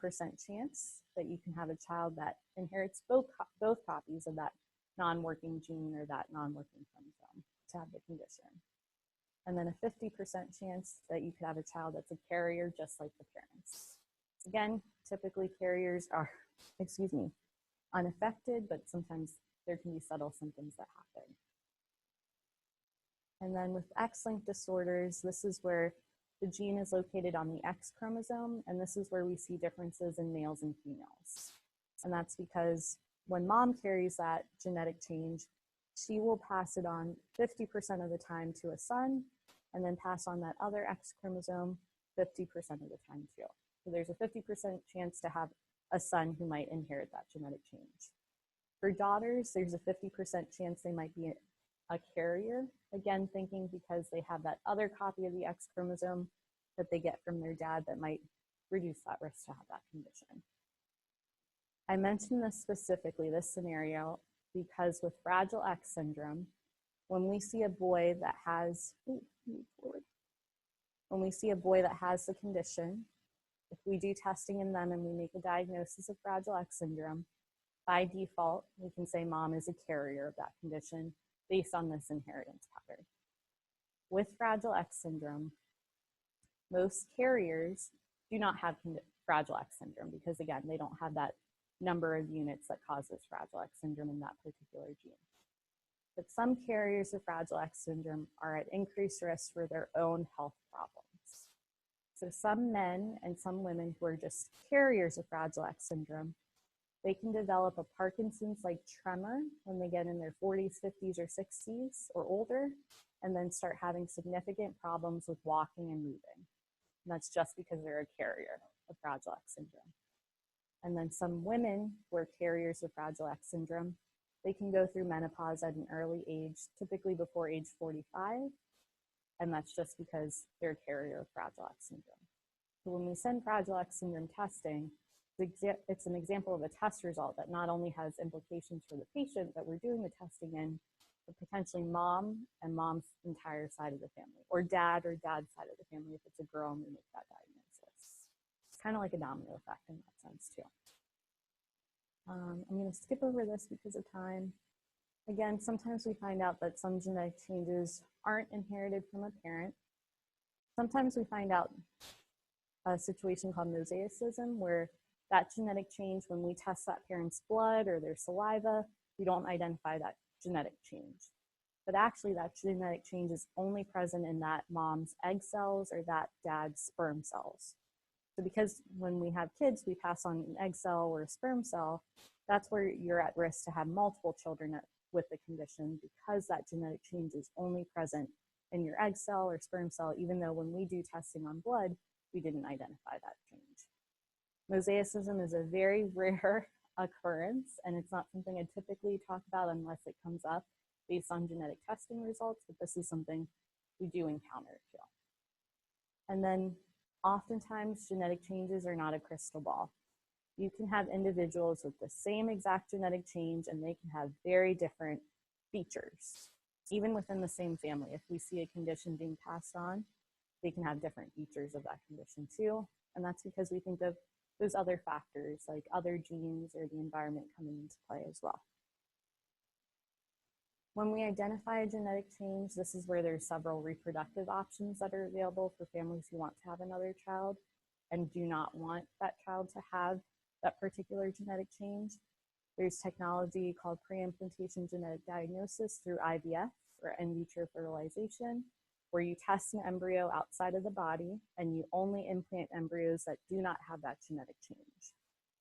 chance that you can have a child that inherits both copies of that non-working gene or that non-working chromosome to have the condition. And then a 50% chance that you could have a child that's a carrier just like the parents. Again, typically carriers are, unaffected, but sometimes there can be subtle symptoms that happen. And then with X-linked disorders, this is where the gene is located on the X chromosome, and this is where we see differences in males and females. And that's because when mom carries that genetic change, she will pass it on 50% of the time to a son, and then pass on that other X chromosome 50% of the time too. So there's a 50% chance to have a son who might inherit that genetic change. For daughters, there's a 50% chance they might be a carrier, again thinking because they have that other copy of the X chromosome that they get from their dad that might reduce that risk to have that condition. I mentioned this specifically, this scenario, because with Fragile X syndrome, when we see a boy that has, the condition, if we do testing in them and we make a diagnosis of Fragile X syndrome, by default, we can say mom is a carrier of that condition based on this inheritance pattern. With Fragile X syndrome, most carriers do not have Fragile X syndrome because, again, they don't have that number of units that causes Fragile X syndrome in that particular gene. But some carriers of Fragile X syndrome are at increased risk for their own health problems. So some men and some women who are just carriers of Fragile X syndrome, they can develop a Parkinson's-like tremor when they get in their 40s, 50s, or 60s or older, and then start having significant problems with walking and moving. And that's just because they're a carrier of Fragile X syndrome. And then some women who are carriers of Fragile X syndrome, they can go through menopause at an early age, typically before age 45, and that's just because they're a carrier of Fragile X syndrome. So when we send Fragile X syndrome testing, it's an example of a test result that not only has implications for the patient that we're doing the testing in, but potentially mom and mom's entire side of the family, or dad's side of the family if it's a girl and we make that diagnosis. It's kind of like a domino effect in that sense too. I'm going to skip over this because of time. Again, sometimes we find out that some genetic changes aren't inherited from a parent. Sometimes we find out a situation called mosaicism, where that genetic change, when we test that parent's blood or their saliva, we don't identify that genetic change. But actually that genetic change is only present in that mom's egg cells or that dad's sperm cells. So because when we have kids, we pass on an egg cell or a sperm cell, that's where you're at risk to have multiple children with the condition, because that genetic change is only present in your egg cell or sperm cell, even though when we do testing on blood, we didn't identify that change. Mosaicism is a very rare occurrence, and it's not something I typically talk about unless it comes up based on genetic testing results, but this is something we do encounter too. And then oftentimes genetic changes are not a crystal ball. You can have individuals with the same exact genetic change and they can have very different features. Even within the same family, if we see a condition being passed on, they can have different features of that condition too. And that's because we think of those other factors like other genes or the environment coming into play as well. When we identify a genetic change, this is where there's several reproductive options that are available for families who want to have another child and do not want that child to have that particular genetic change. There's technology called pre-implantation genetic diagnosis through IVF or in vitro fertilization, where you test an embryo outside of the body and you only implant embryos that do not have that genetic change.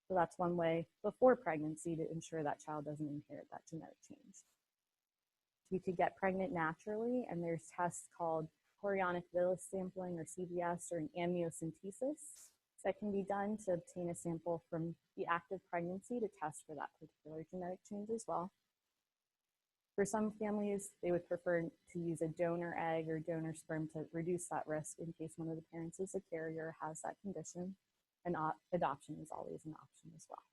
So that's one way before pregnancy to ensure that child doesn't inherit that genetic change. You could get pregnant naturally, and there's tests called chorionic villus sampling or CVS or an amniocentesis that can be done to obtain a sample from the active pregnancy to test for that particular genetic change as well. For some families, they would prefer to use a donor egg or donor sperm to reduce that risk in case one of the parents is a carrier or has that condition, and adoption is always an option as well.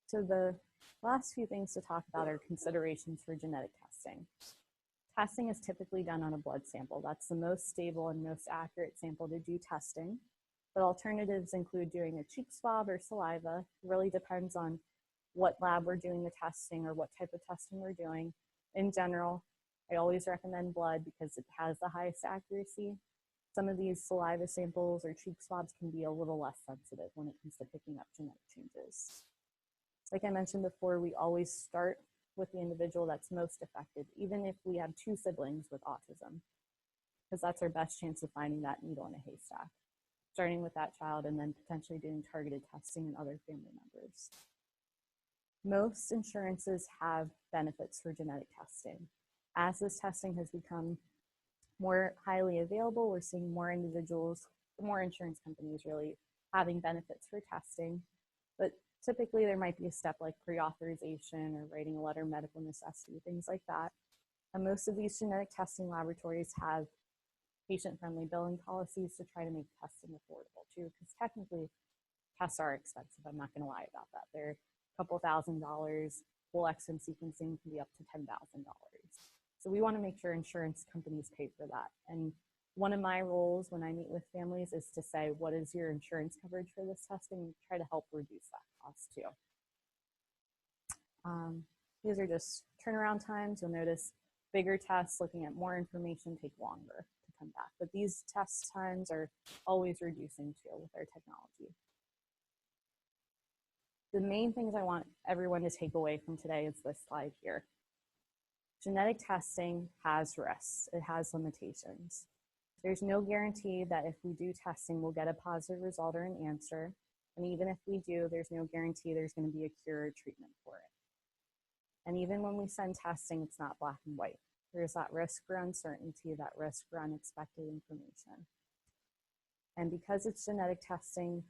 So the last few things to talk about are considerations for genetic testing. Testing is typically done on a blood sample. That's the most stable and most accurate sample to do testing. But alternatives include doing a cheek swab or saliva. It really depends on what lab we're doing the testing or what type of testing we're doing. In general, I always recommend blood because it has the highest accuracy. Some of these saliva samples or cheek swabs can be a little less sensitive when it comes to picking up genetic changes. Like I mentioned before, we always start with the individual that's most affected, even if we have two siblings with autism, because that's our best chance of finding that needle in a haystack, starting with that child and then potentially doing targeted testing in other family members. Most insurances have benefits for genetic testing. As this testing has become more highly available, we're seeing more individuals, more insurance companies really having benefits for testing. But typically there might be a step like pre-authorization or writing a letter of medical necessity, things like that. And most of these genetic testing laboratories have patient-friendly billing policies to try to make testing affordable too, because technically tests are expensive. I'm not going to lie about that. They're a couple $1,000. Whole exome sequencing can be up to $10,000. So we want to make sure insurance companies pay for that. And one of my roles when I meet with families is to say, what is your insurance coverage for this testing, and try to help reduce that cost too. These are just turnaround times. You'll notice bigger tests looking at more information take longer to come back, but these test times are always reducing too with our technology. The main things I want everyone to take away from today is this slide here. Genetic testing has risks. It has limitations. There's no guarantee that if we do testing, we'll get a positive result or an answer. And even if we do, there's no guarantee there's going to be a cure or treatment for it. And even when we send testing, it's not black and white. There's that risk for uncertainty, that risk for unexpected information. And because it's genetic testing,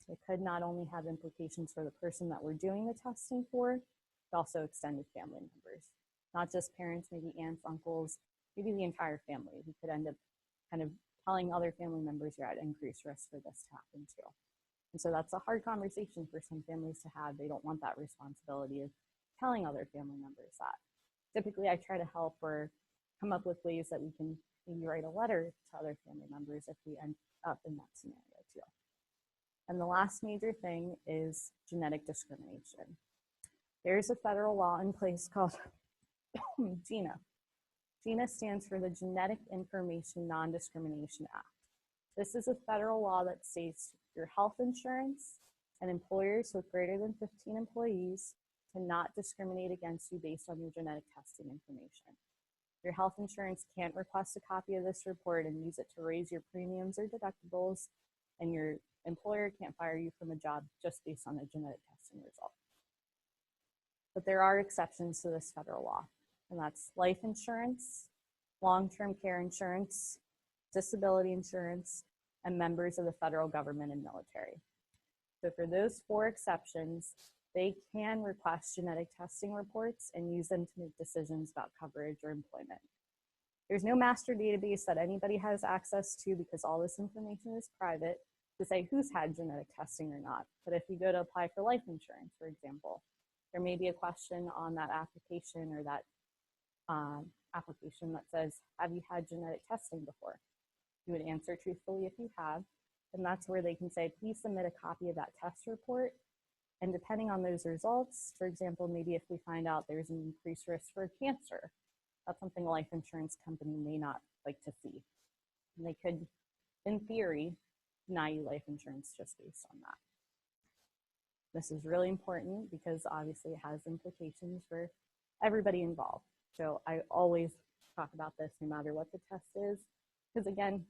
it could not only have implications for the person that we're doing the testing for, but also extended family members. Not just parents, maybe aunts, uncles, maybe the entire family. We could end up kind of telling other family members you're at increased risk for this to happen too. And so that's a hard conversation for some families to have. They don't want that responsibility of telling other family members that. Typically, I try to help or come up with ways that we can maybe write a letter to other family members if we end up in that scenario too. And the last major thing is genetic discrimination. There's a federal law in place called GINA. GINA stands for the Genetic Information Non-Discrimination Act. This is a federal law that states your health insurance and employers with greater than 15 employees cannot discriminate against you based on your genetic testing information. Your health insurance can't request a copy of this report and use it to raise your premiums or deductibles, and your employer can't fire you from a job just based on a genetic testing result. but there are exceptions to this federal law, and that's life insurance, long-term care insurance, disability insurance, and members of the federal government and military. So for those 4 exceptions, they can request genetic testing reports and use them to make decisions about coverage or employment. There's no master database that anybody has access to because all this information is private to say who's had genetic testing or not. But if you go to apply for life insurance, for example, there may be a question on that application or that application that says, have you had genetic testing before? You would answer truthfully if you have, and that's where they can say, please submit a copy of that test report. And depending on those results, for example, maybe if we find out there's an increased risk for cancer, that's something a life insurance company may not like to see. And they could, in theory, deny you life insurance just based on that. This is really important because obviously it has implications for everybody involved. So I always talk about this no matter what the test is, because again,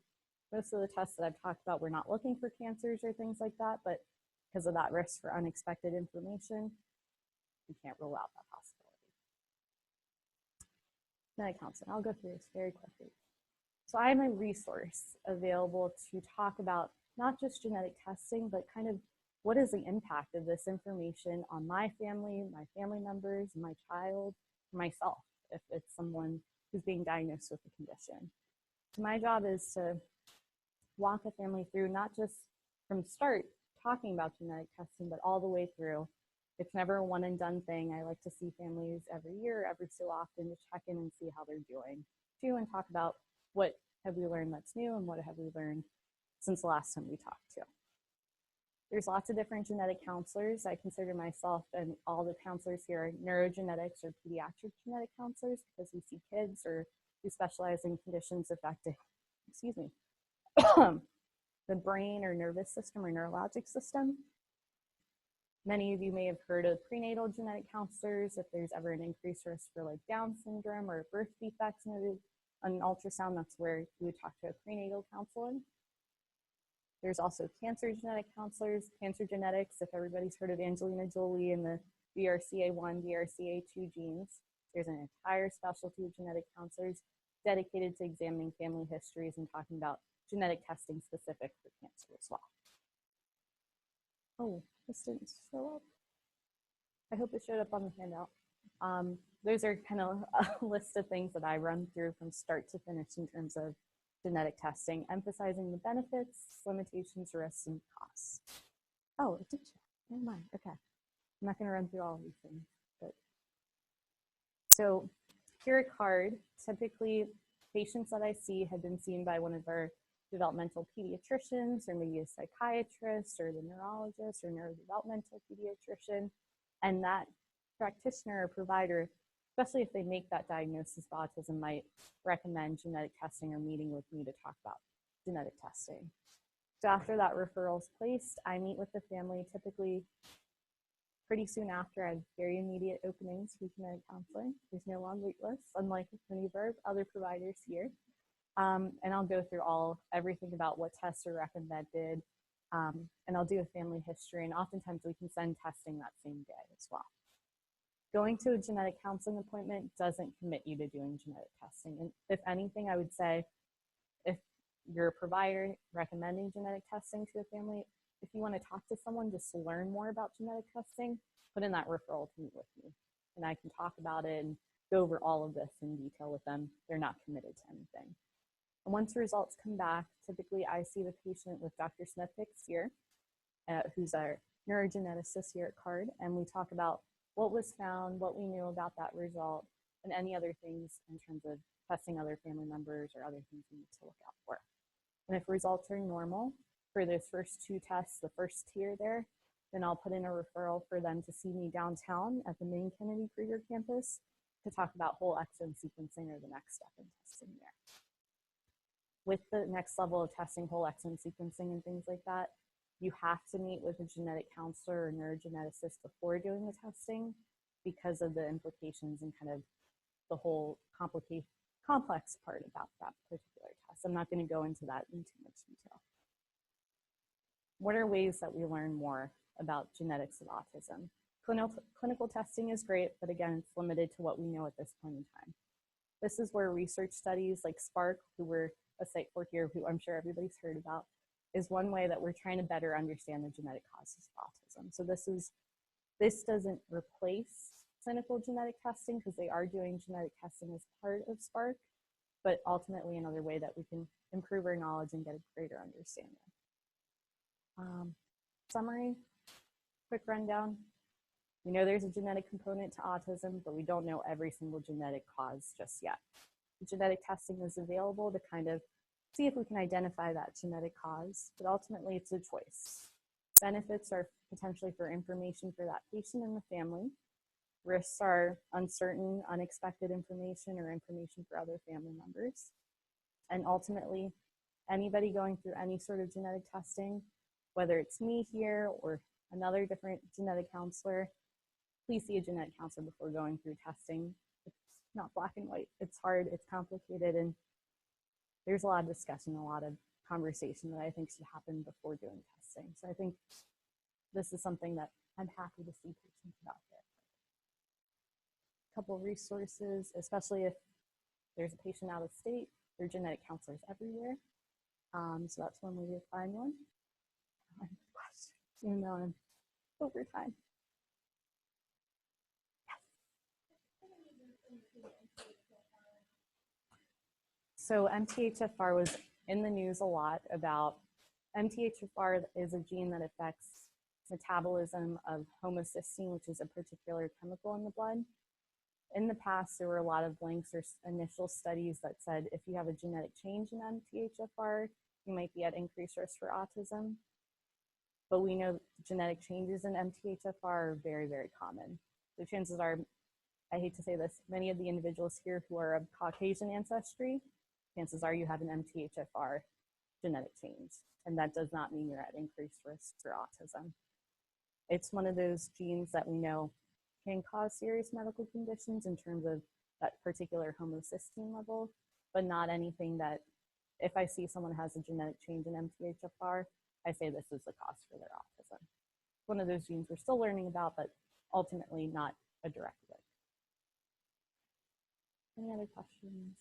most of the tests that I've talked about, we're not looking for cancers or things like that, but because of that risk for unexpected information, we can't rule out that possibility. Genetic counseling, I'll go through this very quickly. So I have a resource available to talk about not just genetic testing, but kind of what is the impact of this information on my family members, my child, myself, if it's someone who's being diagnosed with a condition. So my job is to walk a family through, not just from start talking about genetic testing, but all the way through. It's never a one and done thing. I like to see families every year, every so often, to check in and see how they're doing too, and talk about what have we learned that's new and what have we learned since the last time we talked to. There's lots of different genetic counselors. I consider myself and all the counselors here are neurogenetics or pediatric genetic counselors because we see kids or we specialize in conditions affecting, the brain or nervous system or neurologic system. Many of you may have heard of prenatal genetic counselors if there's ever an increased risk for like Down syndrome or birth defects noted on an ultrasound, that's where you would talk to a prenatal counselor. There's also cancer genetic counselors, cancer genetics, if everybody's heard of Angelina Jolie and the BRCA1, BRCA2 genes. There's an entire specialty of genetic counselors dedicated to examining family histories and talking about genetic testing specific for cancer as well. Oh, this didn't show up. I hope it showed up on the handout. Those are kind of a list of things that I run through from start to finish in terms of genetic testing, emphasizing the benefits, limitations, risks, and costs. Oh, it did show. Never mind. Okay. I'm not going to run through all of these things. But so here at CARD, typically patients that I see have been seen by one of our developmental pediatricians or maybe a psychiatrist or the neurologist or neurodevelopmental pediatrician. And that practitioner or provider, especially if they make that diagnosis of autism, might recommend genetic testing or meeting with me to talk about genetic testing. So after that referral is placed, I meet with the family typically pretty soon after. I have very immediate openings for genetic counseling. There's no long wait lists, unlike many of our other providers here. And I'll go through everything about what tests are recommended, and I'll do a family history, and oftentimes we can send testing that same day as well. Going to a genetic counseling appointment doesn't commit you to doing genetic testing. And if anything, I would say if you're a provider recommending genetic testing to a family, if you want to talk to someone just to learn more about genetic testing, put in that referral to meet with me. And I can talk about it and go over all of this in detail with them. They're not committed to anything. And once results come back, typically I see the patient with Dr. Smith here, who's our neurogeneticist here at CARD, and we talk about what was found, what we knew about that result, and any other things in terms of testing other family members or other things we need to look out for. And if results are normal for those first 2 tests, the first tier there, then I'll put in a referral for them to see me downtown at the main Kennedy Krieger campus to talk about whole exome sequencing or the next step in testing there. With the next level of testing whole exome sequencing and things like that, you have to meet with a genetic counselor or neurogeneticist before doing the testing because of the implications and kind of the whole complex part about that particular test. I'm not going to go into that in too much detail. What are ways that we learn more about genetics of autism? Clinical testing is great, but again, it's limited to what we know at this point in time. This is where research studies like SPARK, who we're a site for here, who I'm sure everybody's heard about, is one way that we're trying to better understand the genetic causes of autism. So this doesn't replace clinical genetic testing, because they are doing genetic testing as part of SPARK, but ultimately another way that we can improve our knowledge and get a greater understanding. Summary, quick rundown. We know there's a genetic component to autism, but we don't know every single genetic cause just yet. Genetic testing is available to kind of see if we can identify that genetic cause, but ultimately it's a choice. Benefits are potentially for information for that patient and the family. Risks are uncertain, unexpected information, or information for other family members. And ultimately, anybody going through any sort of genetic testing, whether it's me here or another different genetic counselor, please see a genetic counselor before going through testing. It's not black and white. It's hard, it's complicated, and there's a lot of discussion, a lot of conversation that I think should happen before doing testing. So I think this is something that I'm happy to see patients about there. A couple of resources, especially if there's a patient out of state, there are genetic counselors everywhere. So that's one way to find one. Questions on over time. So MTHFR was in the news a lot about, MTHFR is a gene that affects metabolism of homocysteine, which is a particular chemical in the blood. In the past, there were a lot of links or initial studies that said if you have a genetic change in MTHFR, you might be at increased risk for autism. But we know genetic changes in MTHFR are very, very common. The chances are, I hate to say this, many of the individuals here who are of Caucasian ancestry, chances are you have an MTHFR genetic change. And that does not mean you're at increased risk for autism. It's one of those genes that we know can cause serious medical conditions in terms of that particular homocysteine level, but not anything that, if I see someone has a genetic change in MTHFR, I say this is the cause for their autism. One of those genes we're still learning about, but ultimately not a direct link. Any other questions?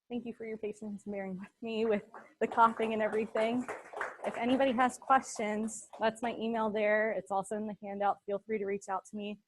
Thank you for your patience bearing with me with the coughing and everything. If anybody has questions, that's my email there. It's also in the handout. Feel free to reach out to me.